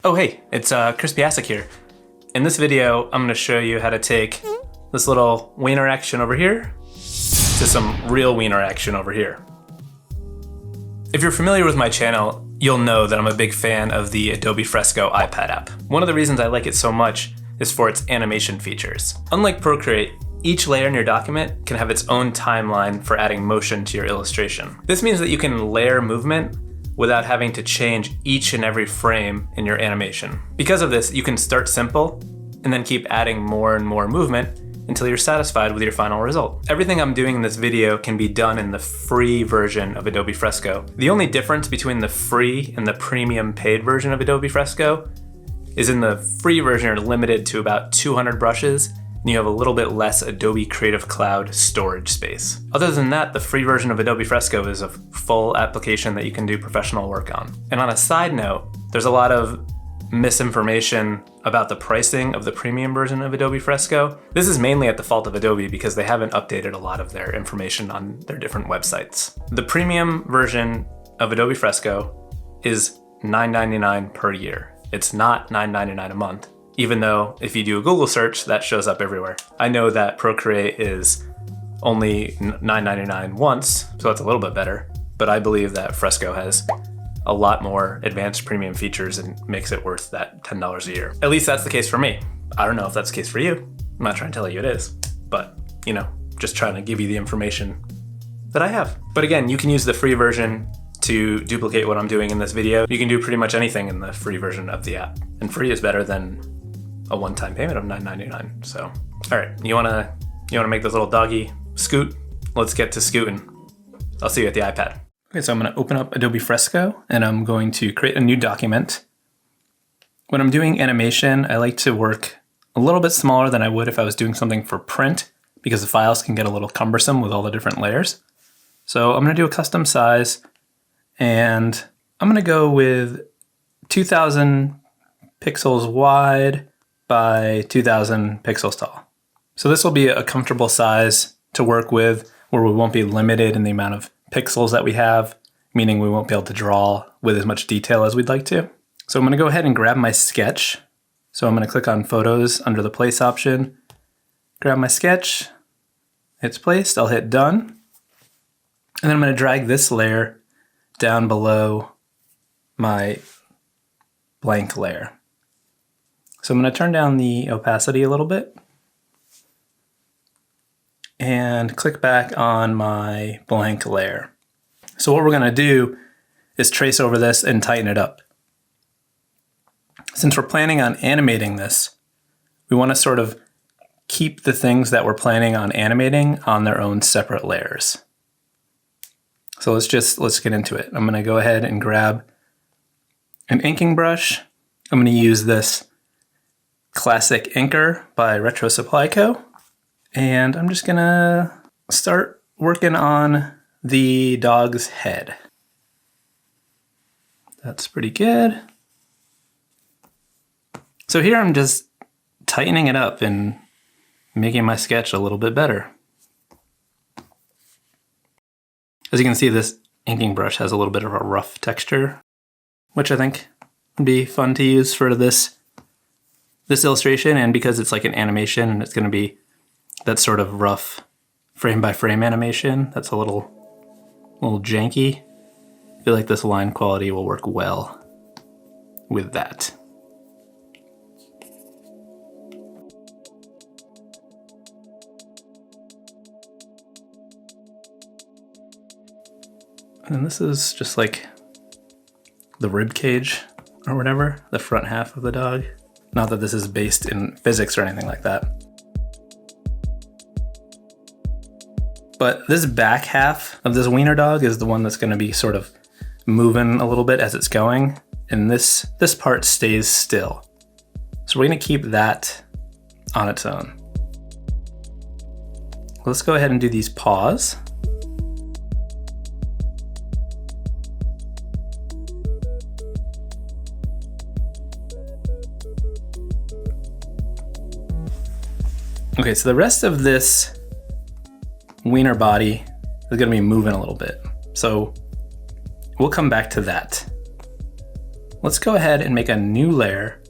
Oh hey, it's Chris Piasek here. In this video, I'm going to show you how to take this little wiener action over here to some real wiener action over here. If you're familiar with my channel, you'll know that I'm a big fan of the Adobe Fresco iPad app. One of the reasons I like it so much is for its animation features. Unlike Procreate, each layer in your document can have its own timeline for adding motion to your illustration. This means that you can layer movement without having to change each and every frame in your animation. Because of this, you can start simple and then keep adding more and more movement until you're satisfied with your final result. Everything I'm doing in this video can be done in the free version of Adobe Fresco. The only difference between the free and the premium paid version of Adobe Fresco is in the free version you're limited to about 200 brushes and you have a little bit less Adobe Creative Cloud storage space. Other than that, the free version of Adobe Fresco is a full application that you can do professional work on. And on a side note, there's a lot of misinformation about the pricing of the premium version of Adobe Fresco. This is mainly at the fault of Adobe because they haven't updated a lot of their information on their different websites. The premium version of Adobe Fresco is $9.99 per year. It's not $9.99 a month, even though if you do a Google search, that shows up everywhere. I know that Procreate is only $9.99 once, so that's a little bit better, but I believe that Fresco has a lot more advanced premium features and makes it worth that $10 a year. At least that's the case for me. I don't know if that's the case for you. I'm not trying to tell you it is, but you know, just trying to give you the information that I have. But again, you can use the free version to duplicate what I'm doing in this video. You can do pretty much anything in the free version of the app. And free is better than a one-time payment of $9.99. So, all right, you wanna make this little doggy scoot? Let's get to scooting. I'll see you at the iPad. Okay, so I'm gonna open up Adobe Fresco and I'm going to create a new document. When I'm doing animation, I like to work a little bit smaller than I would if I was doing something for print because the files can get a little cumbersome with all the different layers. So I'm gonna do a custom size and I'm gonna go with 2000 pixels wide by 2000 pixels tall. So this will be a comfortable size to work with where we won't be limited in the amount of pixels that we have, meaning we won't be able to draw with as much detail as we'd like to. So I'm gonna go ahead and grab my sketch. So I'm gonna click on Photos under the Place option, grab my sketch, it's placed, I'll hit Done. And then I'm gonna drag this layer down below my blank layer. So I'm gonna turn down the opacity a little bit and click back on my blank layer. So what we're gonna do is trace over this and tighten it up. Since we're planning on animating this, we wanna sort of keep the things that we're planning on animating on their own separate layers. So let's get into it. I'm gonna go ahead and grab an inking brush. I'm gonna use this Classic Inker by Retro Supply Co. And I'm just gonna start working on the dog's head. That's pretty good. So here I'm just tightening it up and making my sketch a little bit better. As you can see, this inking brush has a little bit of a rough texture, which I think would be fun to use for this illustration. And because it's like an animation and it's gonna be that sort of rough frame by frame animation, that's a little janky. I feel like this line quality will work well with that. And this is just like the rib cage or whatever, the front half of the dog. Not that this is based in physics or anything like that. But this back half of this wiener dog is the one that's gonna be sort of moving a little bit as it's going. And this part stays still. So we're gonna keep that on its own. Let's go ahead and do these paws. Okay, so the rest of this wiener body is gonna be moving a little bit. So we'll come back to that. let's go ahead and make a new layer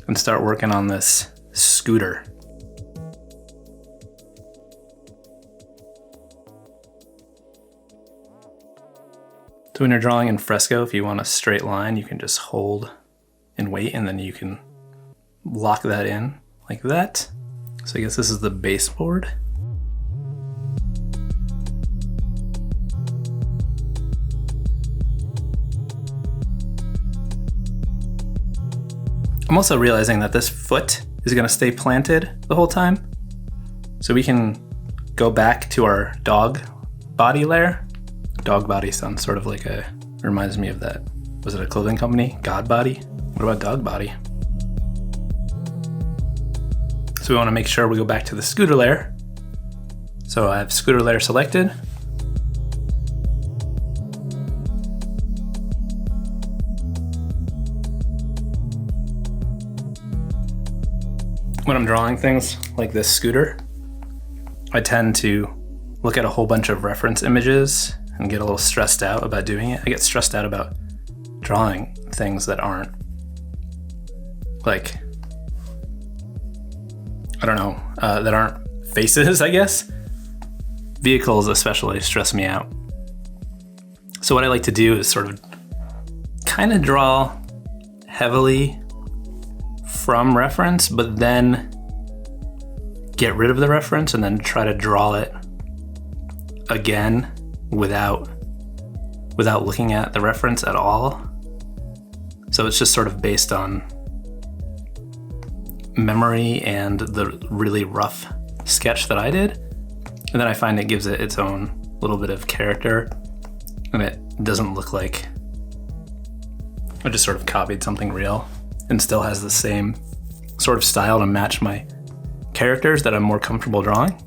and start working on this scooter. So when you're drawing in Fresco, if you want a straight line, you can just hold and wait, and then you can lock that in like that. So I guess this is the baseboard. I'm also realizing that this foot is going to stay planted the whole time. So we can go back to our dog body layer. Dog body sounds sort of like reminds me of that. Was it a clothing company? God Body? What about dog body? So we want to make sure we go back to the scooter layer. So I have scooter layer selected. When I'm drawing things like this scooter, I tend to look at a whole bunch of reference images and get a little stressed out about doing it. I get stressed out about drawing things that aren't like, I don't know, that aren't faces, I guess. Vehicles especially stress me out. So what I like to do is sort of kind of draw heavily from reference, but then get rid of the reference and then try to draw it again without looking at the reference at all. So it's just sort of based on memory and the really rough sketch that I did. And then I find it gives it its own little bit of character, and it doesn't look like I just sort of copied something real, and still has the same sort of style to match my characters that I'm more comfortable drawing.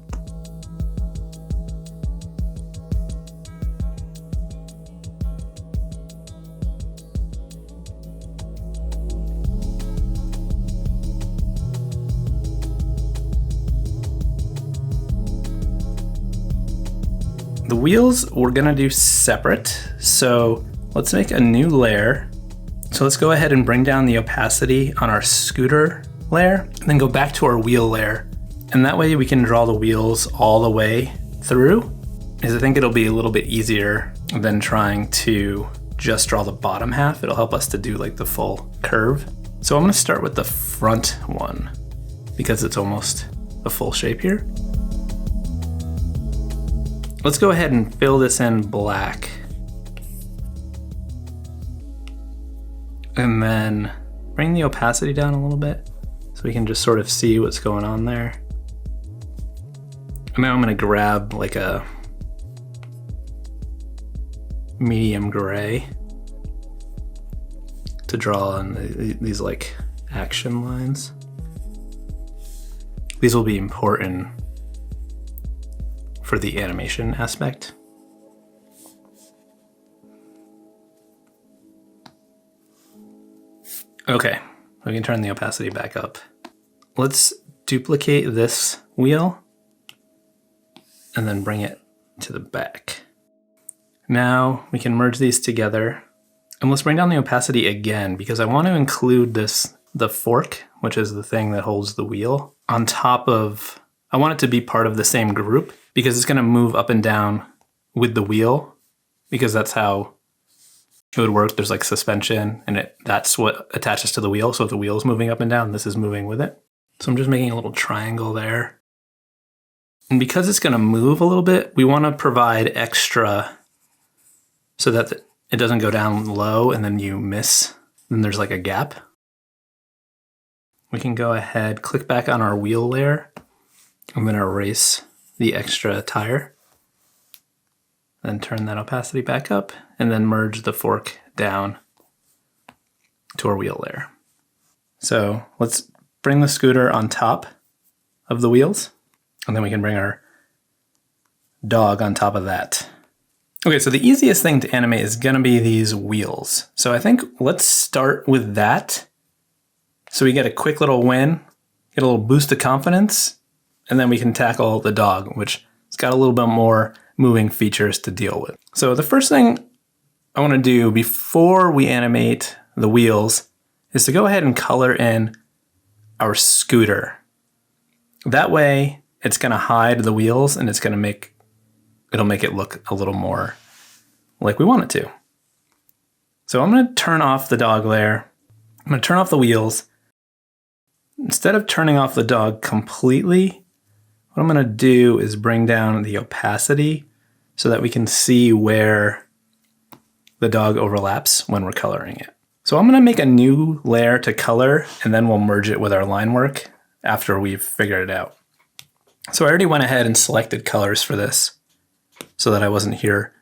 The wheels we're gonna do separate, so let's make a new layer. So let's go ahead and bring down the opacity on our scooter layer, and then go back to our wheel layer. And that way we can draw the wheels all the way through, because I think it'll be a little bit easier than trying to just draw the bottom half. It'll help us to do like the full curve. So I'm gonna start with the front one, because it's almost a full shape here. Let's go ahead and fill this in black. And then bring the opacity down a little bit so we can just sort of see what's going on there. And now I'm gonna grab like a medium gray to draw on these like action lines. These will be important for the animation aspect. Okay, we can turn the opacity back up. Let's duplicate this wheel and then bring it to the back. Now we can merge these together, and let's bring down the opacity again, because I want to include the fork, which is the thing that holds the wheel, on top of, I want it to be part of the same group, because it's gonna move up and down with the wheel, because that's how it would work. There's like suspension, and that's what attaches to the wheel. So if the wheel is moving up and down, this is moving with it. So I'm just making a little triangle there. And because it's gonna move a little bit, we wanna provide extra so that it doesn't go down low and then you miss, then there's like a gap. We can go ahead, click back on our wheel layer. I'm gonna erase the extra tire, then turn that opacity back up, and then merge the fork down to our wheel layer. So let's bring the scooter on top of the wheels, and then we can bring our dog on top of that. Okay, so the easiest thing to animate is gonna be these wheels. So I think let's start with that. So we get a quick little win, get a little boost of confidence, and then we can tackle the dog, which has got a little bit more moving features to deal with. So the first thing I want to do before we animate the wheels is to go ahead and color in our scooter. That way it's going to hide the wheels and it'll make it look a little more like we want it to. So I'm going to turn off the dog layer. I'm going to turn off the wheels. Instead of turning off the dog completely, what I'm going to do is bring down the opacity so that we can see where the dog overlaps when we're coloring it. So I'm going to make a new layer to color, and then we'll merge it with our line work after we've figured it out. So I already went ahead and selected colors for this so that I wasn't here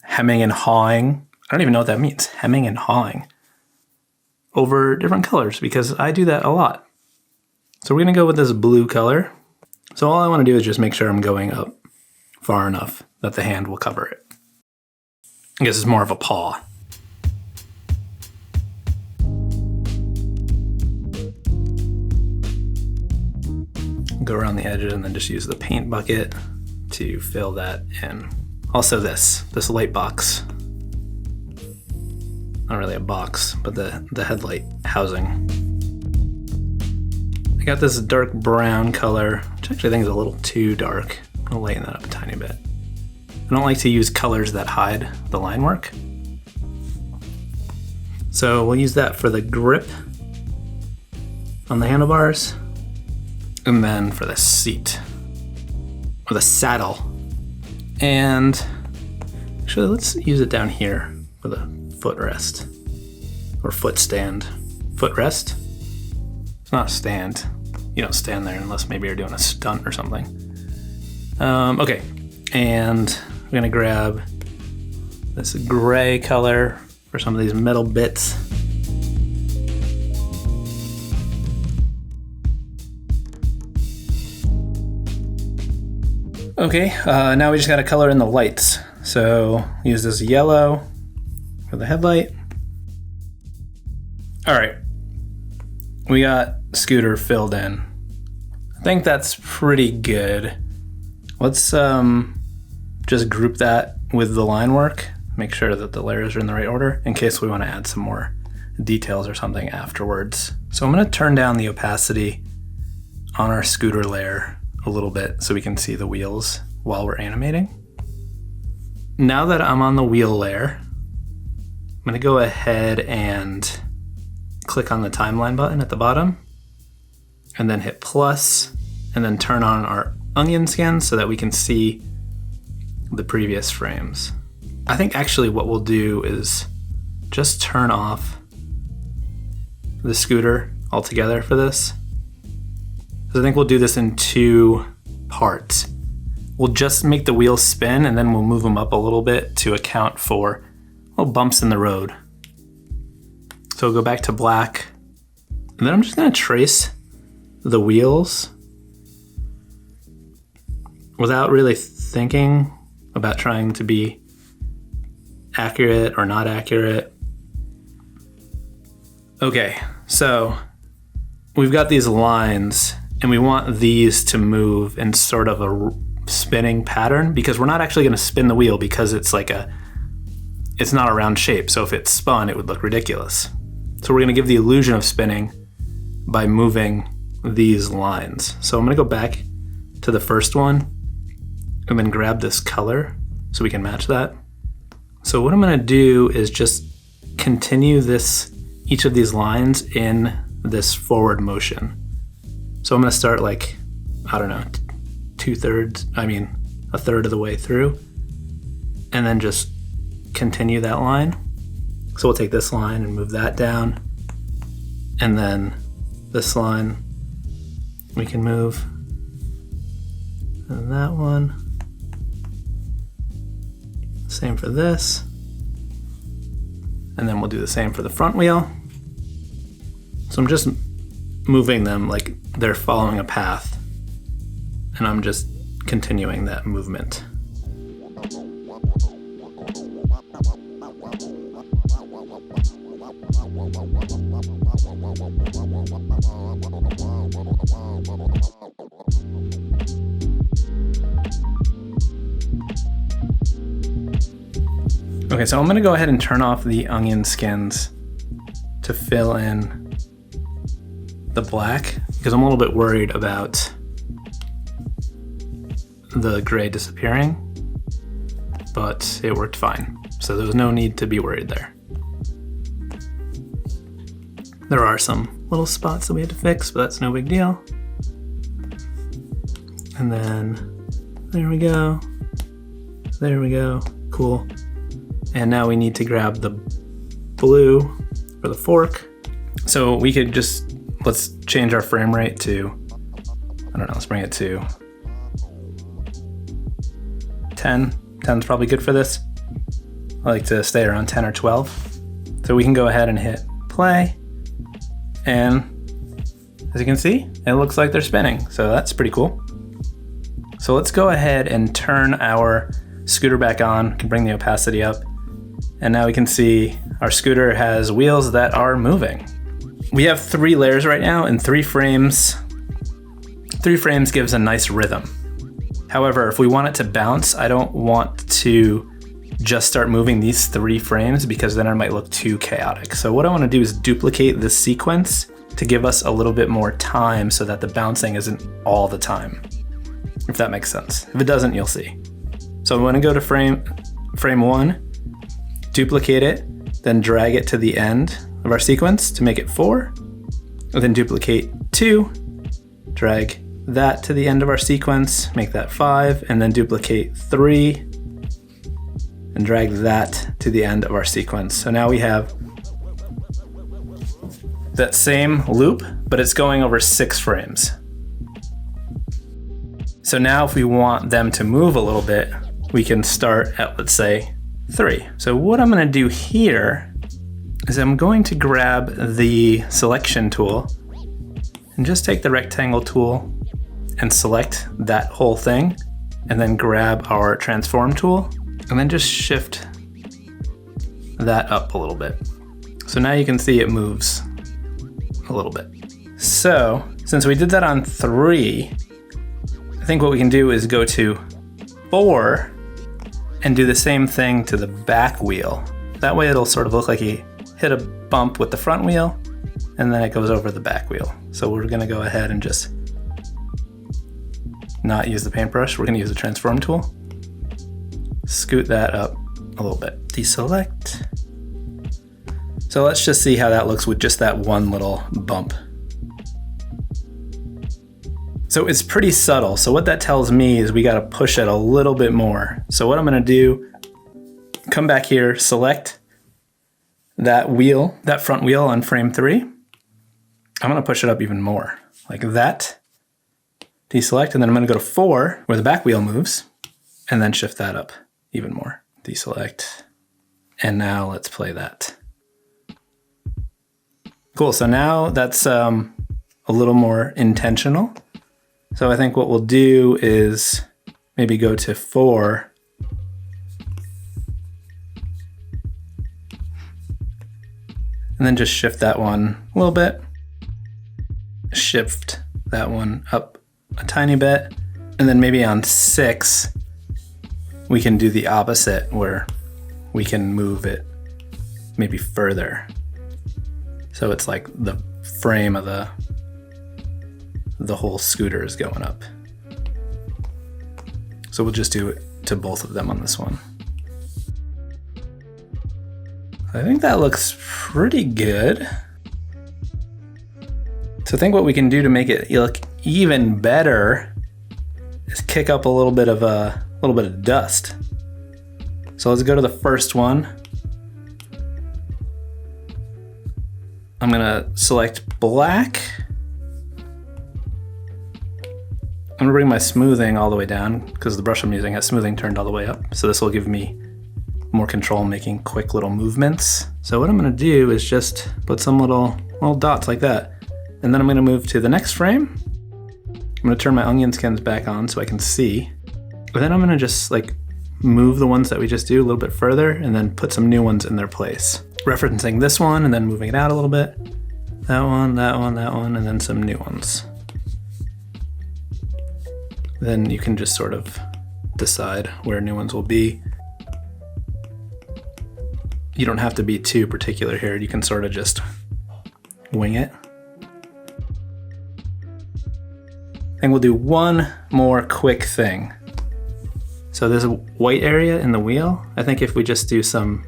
hemming and hawing. I don't even know what that means, hemming and hawing over different colors, because I do that a lot. So we're going to go with this blue color. So all I want to do is just make sure I'm going up far enough that the hand will cover it. I guess it's more of a paw. Go around the edges and then just use the paint bucket to fill that in. Also this light box. Not really a box, but the headlight housing. I got this dark brown color, which I actually think is a little too dark. I'll lighten that up a tiny bit. I don't like to use colors that hide the line work. So we'll use that for the grip on the handlebars, and then for the seat, or the saddle. And actually, let's use it down here for the footrest, or foot stand. Footrest? It's not a stand. You don't stand there unless maybe you're doing a stunt or something. Okay, and we're gonna grab this gray color for some of these metal bits. Okay, now we just gotta color in the lights. So use this yellow for the headlight. All right, we got scooter filled in. I think that's pretty good. Let's just group that with the line work, make sure that the layers are in the right order in case we want to add some more details or something afterwards. So I'm going to turn down the opacity on our scooter layer a little bit so we can see the wheels while we're animating. Now that I'm on the wheel layer, I'm going to go ahead and click on the timeline button at the bottom and then hit plus and then turn on our onion skin so that we can see the previous frames. I think actually what we'll do is just turn off the scooter altogether for this. So I think we'll do this in two parts. We'll just make the wheels spin and then we'll move them up a little bit to account for little bumps in the road. So we'll go back to black, and then I'm just gonna trace the wheels without really thinking about trying to be accurate or not accurate. Okay, so we've got these lines and we want these to move in sort of a spinning pattern because we're not actually gonna spin the wheel because it's not a round shape. So if it spun, it would look ridiculous. So we're gonna give the illusion of spinning by moving these lines. So I'm gonna go back to the first one and then grab this color so we can match that. So what I'm gonna do is just continue each of these lines in this forward motion. So I'm gonna start like, I don't know, a third of the way through, and then just continue that line. So we'll take this line and move that down, and then this line we can move, and that one. Same for this. And then we'll do the same for the front wheel. So I'm just moving them like they're following a path, and I'm just continuing that movement. Okay, so I'm gonna go ahead and turn off the onion skins to fill in the black because I'm a little bit worried about the gray disappearing, but it worked fine. So there was no need to be worried there. There are some little spots that we had to fix, but that's no big deal. And then there we go. There we go. Cool. And now we need to grab the blue for the fork. So we could just, let's change our frame rate to, I don't know, let's bring it to 10. 10's probably good for this. I like to stay around 10 or 12. So we can go ahead and hit play. And as you can see, it looks like they're spinning. So that's pretty cool. So let's go ahead and turn our scooter back on. We can bring the opacity up. And now we can see our scooter has wheels that are moving. We have 3 layers right now and 3 frames. 3 frames gives a nice rhythm. However, if we want it to bounce, I don't want to just start moving these 3 frames because then it might look too chaotic. So what I want to do is duplicate this sequence to give us a little bit more time so that the bouncing isn't all the time, if that makes sense. If it doesn't, you'll see. So I'm going to go to frame 1, duplicate it, then drag it to the end of our sequence to make it 4, and then duplicate 2, drag that to the end of our sequence, make that 5, and then duplicate 3, and drag that to the end of our sequence. So now we have that same loop, but it's going over 6 frames. So now if we want them to move a little bit, we can start at, let's say, 3. So what I'm gonna do here is I'm going to grab the selection tool and just take the rectangle tool and select that whole thing, and then grab our transform tool and then just shift that up a little bit. So now you can see it moves a little bit. So since we did that on 3, I think what we can do is go to 4 and do the same thing to the back wheel. That way it'll sort of look like you hit a bump with the front wheel and then it goes over the back wheel. So we're gonna go ahead and just not use the paintbrush. We're gonna use the transform tool. Scoot that up a little bit. Deselect. So let's just see how that looks with just that one little bump. So it's pretty subtle. So what that tells me is we gotta push it a little bit more. So what I'm gonna do, come back here, select that wheel, that front wheel on frame 3. I'm gonna push it up even more, like that. Deselect, and then I'm gonna go to 4, where the back wheel moves, and then shift that up even more. Deselect, and now let's play that. Cool, so now that's a little more intentional. So I think what we'll do is maybe go to 4. And then just shift that one a little bit. Shift that one up a tiny bit. And then maybe on 6, we can do the opposite where we can move it maybe further. So it's like the frame of the whole scooter is going up. So we'll just do it to both of them on this one. I think that looks pretty good. So I think what we can do to make it look even better is kick up a little bit of dust. So let's go to the first one. I'm gonna select black. I'm gonna bring my smoothing all the way down because the brush I'm using has smoothing turned all the way up. So this will give me more control making quick little movements. So what I'm gonna do is just put some little dots like that. And then I'm gonna move to the next frame. I'm gonna turn my onion skins back on so I can see. And then I'm gonna just like move the ones that we just do a little bit further and then put some new ones in their place. Referencing this one and then moving it out a little bit. That one, that one, that one, and then some new ones. Then you can just sort of decide where new ones will be. You don't have to be too particular here. You can sort of just wing it. I think we'll do one more quick thing. So there's a white area in the wheel. I think if we just do some,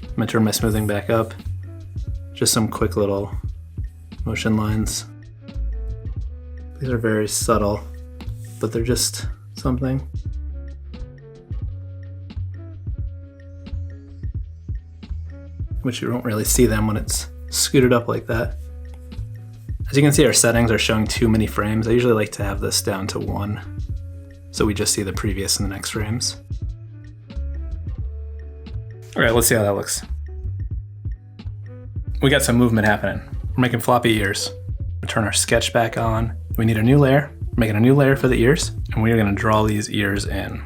I'm gonna turn my smoothing back up, just some quick little motion lines. These are very subtle, but they're just something. Which you won't really see them when it's scooted up like that. As you can see, our settings are showing too many frames. I usually like to have this down to 1, so we just see the previous and the next frames. All right, let's see how that looks. We got some movement happening. We're making floppy ears. We turn our sketch back on. We need a new layer. We're making a new layer for the ears, and we are gonna draw these ears in.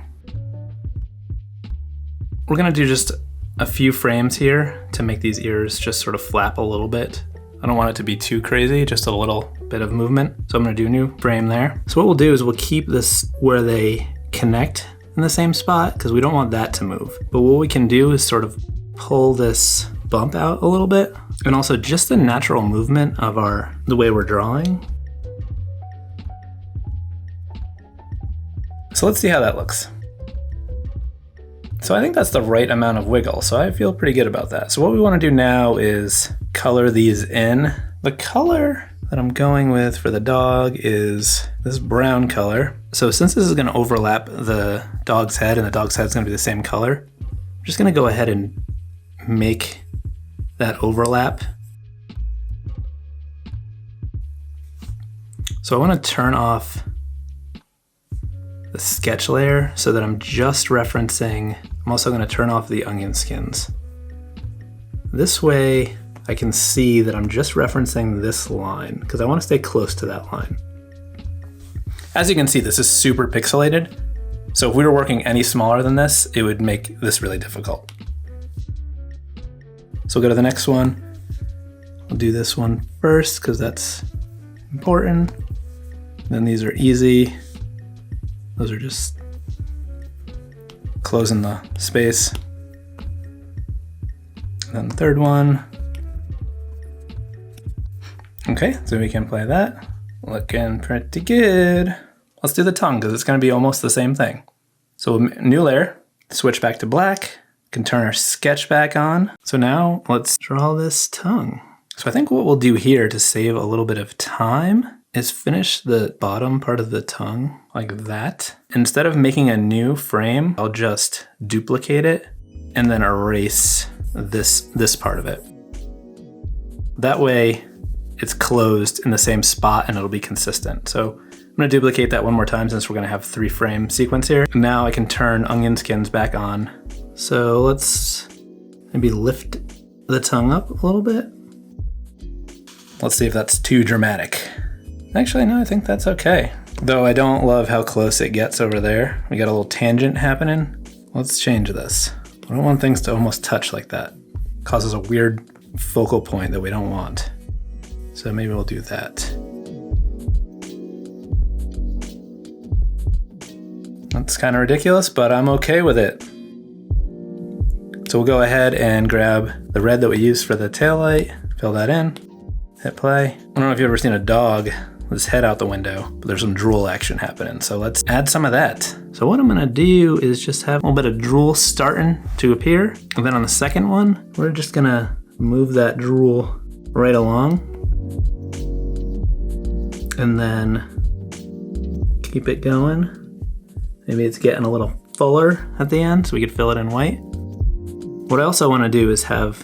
We're gonna do just a few frames here to make these ears just sort of flap a little bit. I don't want it to be too crazy, just a little bit of movement. So I'm gonna do a new frame there. So what we'll do is we'll keep this where they connect in the same spot because we don't want that to move. But what we can do is sort of pull this bump out a little bit, and also just the natural movement of the way we're drawing. So let's see how that looks. So I think that's the right amount of wiggle, so I feel pretty good about that. So what we want to do now is color these in. The color that I'm going with for the dog is this brown color. So since this is going to overlap the dog's head and the dog's head is going to be the same color, I'm just going to go ahead and make that overlap. So I want to turn off the sketch layer so that I'm just referencing. I'm also going to turn off the onion skins. This way I can see that I'm just referencing this line because I want to stay close to that line. As you can see, this is super pixelated. So if we were working any smaller than this, it would make this really difficult. So we'll go to the next one. I'll do this one first because that's important. Then these are easy. Those are just closing the space. And then the third one. Okay, so we can play that. Looking pretty good. Let's do the tongue because it's going to be almost the same thing. So new layer, switch back to black, can turn our sketch back on. So now let's draw this tongue. So I think what we'll do here to save a little bit of time is finish the bottom part of the tongue like that. Instead of making a new frame, I'll just duplicate it and then erase this part of it. That way it's closed in the same spot and it'll be consistent. So I'm gonna duplicate that one more time since we're gonna have 3 frame sequence here. Now I can turn onion skins back on. So let's maybe lift the tongue up a little bit. Let's see if that's too dramatic. Actually, no, I think that's okay. Though I don't love how close it gets over there. We got a little tangent happening. Let's change this. I don't want things to almost touch like that. It causes a weird focal point that we don't want. So maybe we'll do that. That's kind of ridiculous, but I'm okay with it. So we'll go ahead and grab the red that we used for the taillight, fill that in, hit play. I don't know if you've ever seen a dog with his head out the window, but there's some drool action happening. So let's add some of that. So what I'm gonna do is just have a little bit of drool starting to appear. And then on the second one, we're just gonna move that drool right along. And then keep it going. Maybe it's getting a little fuller at the end so we could fill it in white. What I also wanna do is have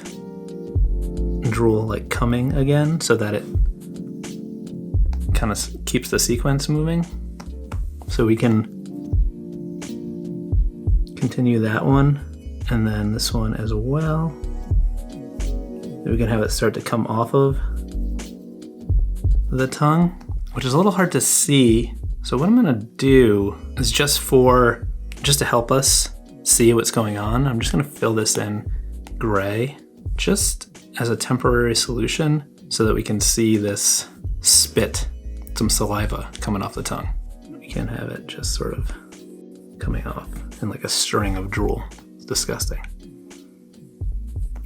drool like coming again so that it kind of keeps the sequence moving. So we can continue that one and then this one as well. We can have it start to come off of the tongue, which is a little hard to see. So what I'm gonna do is just to help us see what's going on, I'm just gonna fill this in gray, just as a temporary solution so that we can see this spit, some saliva coming off the tongue. We can have it just sort of coming off in like a string of drool. It's disgusting.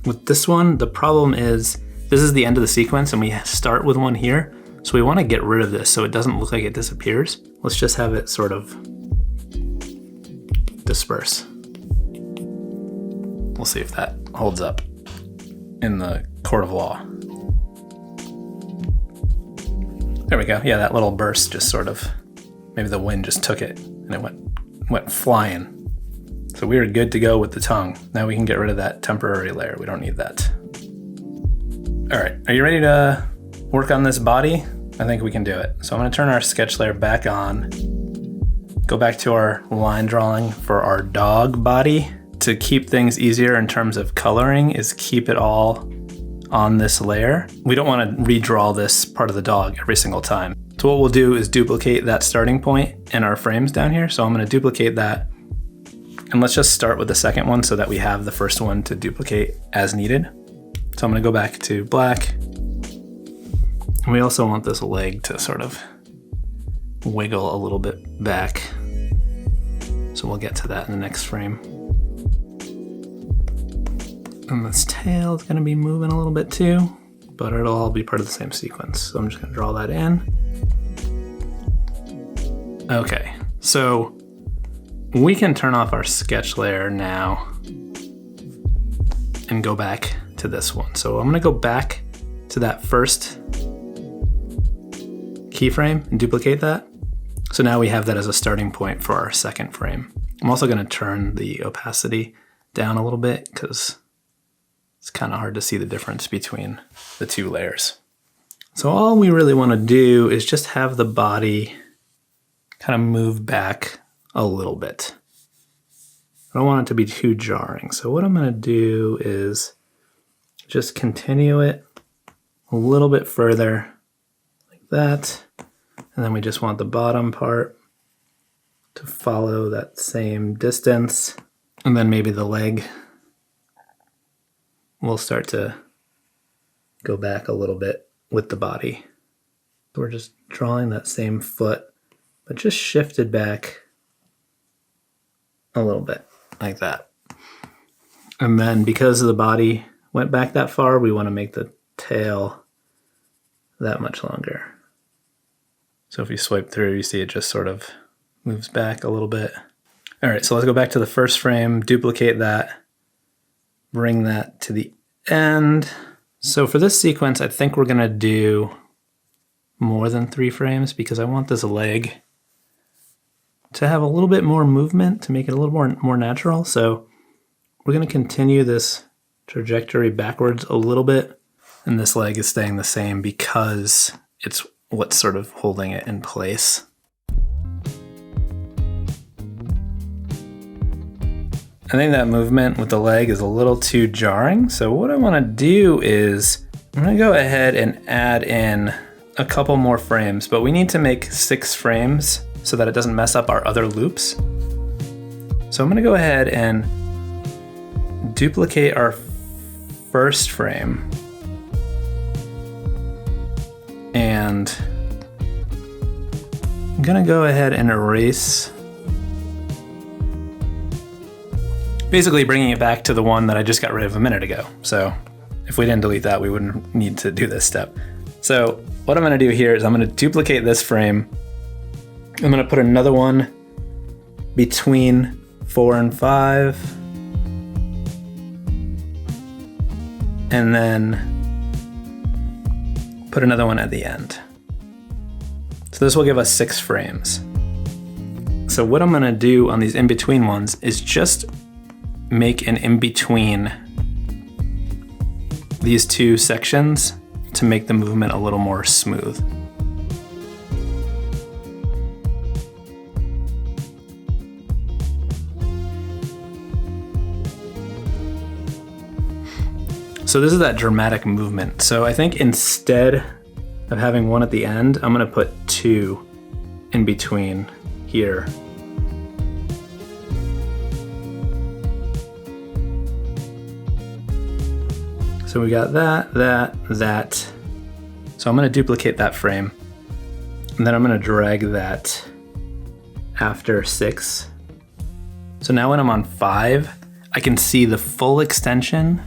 With this one, the problem is this is the end of the sequence and we start with one here. So we want to get rid of this so it doesn't look like it disappears. Let's just have it sort of disperse. We'll see if that holds up in the court of law. There we go. Yeah, that little burst just sort of, maybe the wind just took it and it went flying. So we are good to go with the tongue. Now we can get rid of that temporary layer. We don't need that. All right, are you ready to work on this body? I think we can do it. So I'm gonna turn our sketch layer back on, go back to our line drawing for our dog body. To keep things easier in terms of coloring is keep it all on this layer. We don't wanna redraw this part of the dog every single time. So what we'll do is duplicate that starting point in our frames down here. So I'm gonna duplicate that. And let's just start with the second one so that we have the first one to duplicate as needed. So I'm gonna go back to black. And we also want this leg to sort of wiggle a little bit back. So we'll get to that in the next frame. And this tail is gonna be moving a little bit too, but it'll all be part of the same sequence. So I'm just gonna draw that in. Okay, so we can turn off our sketch layer now and go back to this one. So I'm gonna go back to that first keyframe and duplicate that. So now we have that as a starting point for our second frame. I'm also gonna turn the opacity down a little bit because it's kind of hard to see the difference between the two layers. So all we really want to do is just have the body kind of move back a little bit. I don't want it to be too jarring. So what I'm going to do is just continue it a little bit further like that. And then we just want the bottom part to follow that same distance. And then maybe the leg will start to go back a little bit with the body. So we're just drawing that same foot, but just shifted back a little bit like that. And then because the body went back that far, we want to make the tail that much longer. So if you swipe through, you see it just sort of moves back a little bit. All right, so let's go back to the first frame, duplicate that, bring that to the end. So for this sequence, I think we're gonna do more than 3 frames because I want this leg to have a little bit more movement to make it a little more natural. So we're gonna continue this trajectory backwards a little bit, and this leg is staying the same because it's what's sort of holding it in place. I think that movement with the leg is a little too jarring. So what I want to do is I'm going to go ahead and add in a couple more frames, but we need to make 6 frames so that it doesn't mess up our other loops. So I'm going to go ahead and duplicate our first frame. And I'm going to go ahead and erase, basically bringing it back to the one that I just got rid of a minute ago. So if we didn't delete that, we wouldn't need to do this step. So what I'm gonna do here is I'm gonna duplicate this frame. I'm gonna put another one between 4 and 5. And then put another one at the end. So this will give us 6 frames. So what I'm gonna do on these in-between ones is just make an in-between these 2 sections to make the movement a little more smooth. So this is that dramatic movement. So I think instead of having one at the end, I'm gonna put 2 in between here. So we got that. So I'm gonna duplicate that frame, and then I'm gonna drag that after 6. So now when I'm on 5, I can see the full extension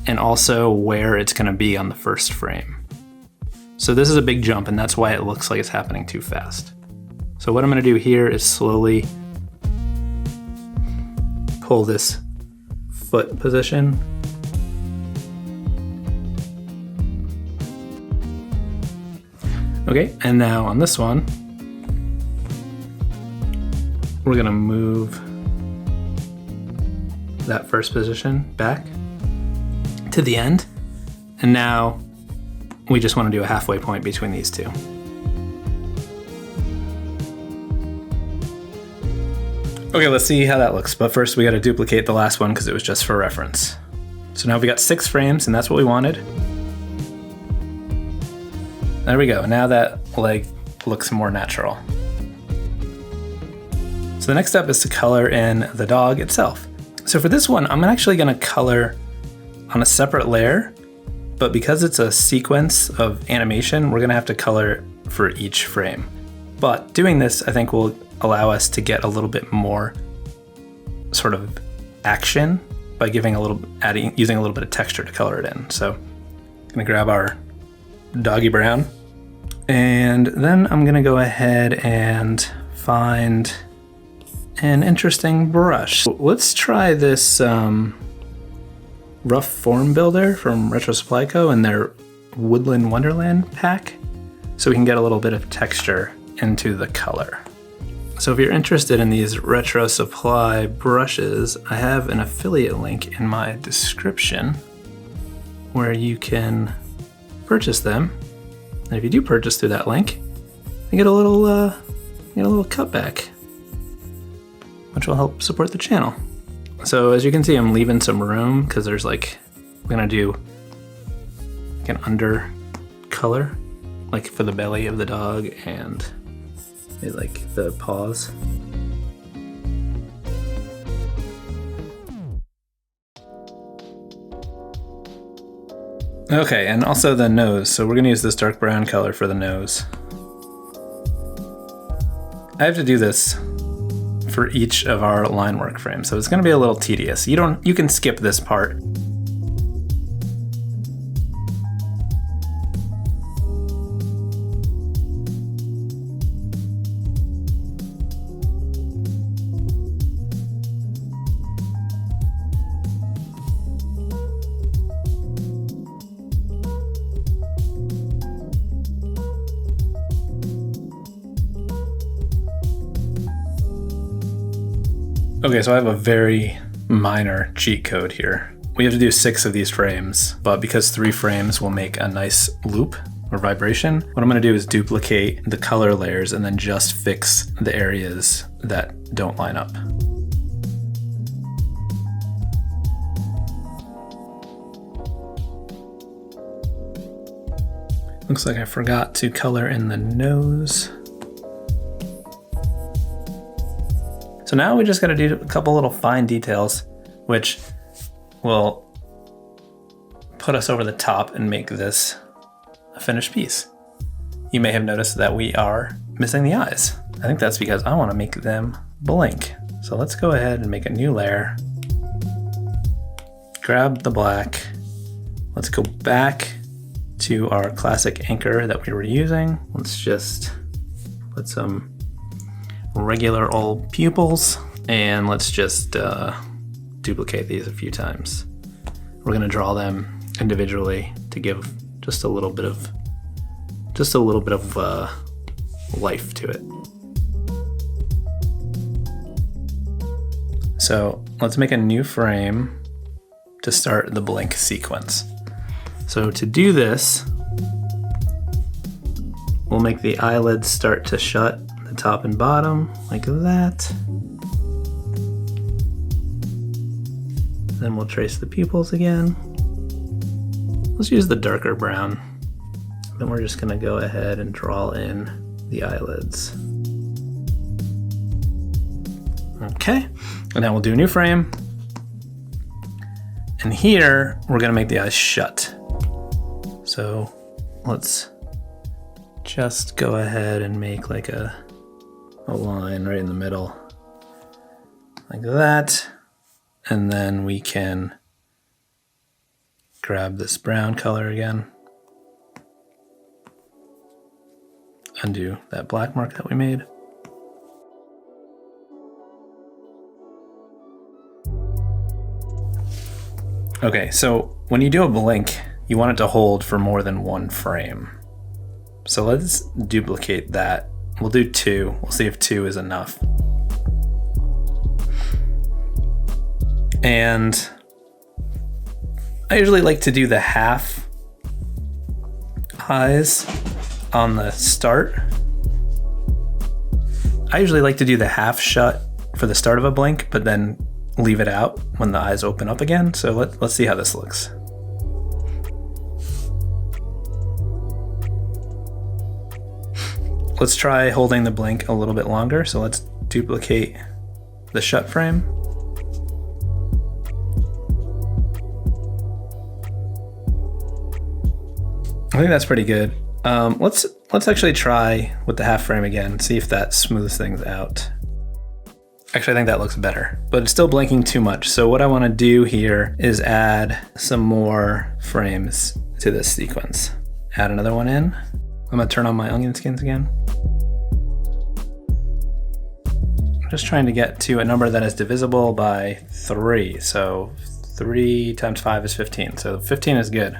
and also where it's gonna be on the first frame. So this is a big jump, and that's why it looks like it's happening too fast. So what I'm gonna do here is slowly pull this foot position. Okay, and now on this one, we're gonna move that first position back to the end. And now we just wanna do a halfway point between these two. Okay, let's see how that looks. But first we gotta duplicate the last one because it was just for reference. So now we got 6 frames and that's what we wanted. There we go, now that leg looks more natural. So the next step is to color in the dog itself. So for this one, I'm actually gonna color on a separate layer, but because it's a sequence of animation, we're gonna have to color for each frame. But doing this, I think, will allow us to get a little bit more sort of action by using a little bit of texture to color it in. So I'm gonna grab our doggy brown, and then I'm gonna go ahead and find an interesting brush. Let's try this rough form builder from Retro Supply Co. and their Woodland Wonderland pack, so we can get a little bit of texture into the color. So if you're interested in these Retro Supply brushes, I have an affiliate link in my description where you can purchase them. And if you do purchase through that link, you get a little cutback, which will help support the channel. So as you can see, I'm leaving some room because there's I'm gonna do like an under color, like for the belly of the dog and like the paws. Okay, and also the nose. So we're gonna use this dark brown color for the nose. I have to do this for each of our line work frames, so it's gonna be a little tedious. You can skip this part. Okay, so I have a very minor cheat code here. We have to do 6 of these frames, but because 3 frames will make a nice loop or vibration, what I'm gonna do is duplicate the color layers and then just fix the areas that don't line up. Looks like I forgot to color in the nose. So now we just gotta do a couple little fine details, which will put us over the top and make this a finished piece. You may have noticed that we are missing the eyes. I think that's because I wanna make them blink. So let's go ahead and make a new layer. Grab the black. Let's go back to our classic anchor that we were using. Let's just put some regular old pupils, and let's just duplicate these a few times. We're gonna draw them individually to give just a little bit of life to it. So let's make a new frame to start the blink sequence. So to do this, we'll make the eyelids start to shut, the top and bottom, like that. Then we'll trace the pupils again. Let's use the darker brown. Then we're just gonna go ahead and draw in the eyelids. Okay, and then we'll do a new frame. And here, we're gonna make the eyes shut. So let's just go ahead and make like a line right in the middle, like that. And then we can grab this brown color again. Undo that black mark that we made. Okay, so when you do a blink, you want it to hold for more than one frame. So let's duplicate that. We'll do 2. We'll see if 2 is enough. And I usually like to do the half eyes on the start. I usually like to do the half shut for the start of a blink, but then leave it out when the eyes open up again. So let's see how this looks. Let's try holding the blink a little bit longer. So let's duplicate the shut frame. I think that's pretty good. Let's actually try with the half frame again, see if that smooths things out. Actually, I think that looks better, but it's still blinking too much. So what I want to do here is add some more frames to this sequence. Add another one in. I'm gonna turn on my onion skins again. I'm just trying to get to a number that is divisible by 3. So 3 times 5 is 15. So 15 is good.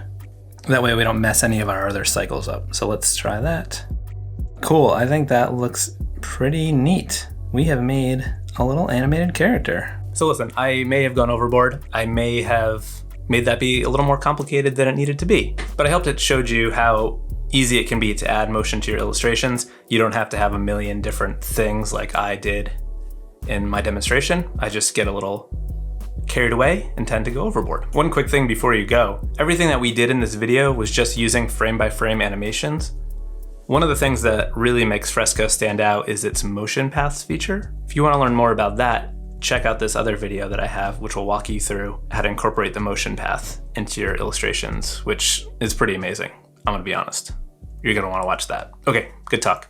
That way we don't mess any of our other cycles up. So let's try that. Cool, I think that looks pretty neat. We have made a little animated character. So listen, I may have gone overboard. I may have made that be a little more complicated than it needed to be. But I hoped it showed you how easy it can be to add motion to your illustrations. You don't have to have a million different things like I did in my demonstration. I just get a little carried away and tend to go overboard. One quick thing before you go, everything that we did in this video was just using frame-by-frame animations. One of the things that really makes Fresco stand out is its motion paths feature. If you want to learn more about that, check out this other video that I have, which will walk you through how to incorporate the motion path into your illustrations, which is pretty amazing. I'm gonna be honest. You're gonna want to watch that. Okay, good talk.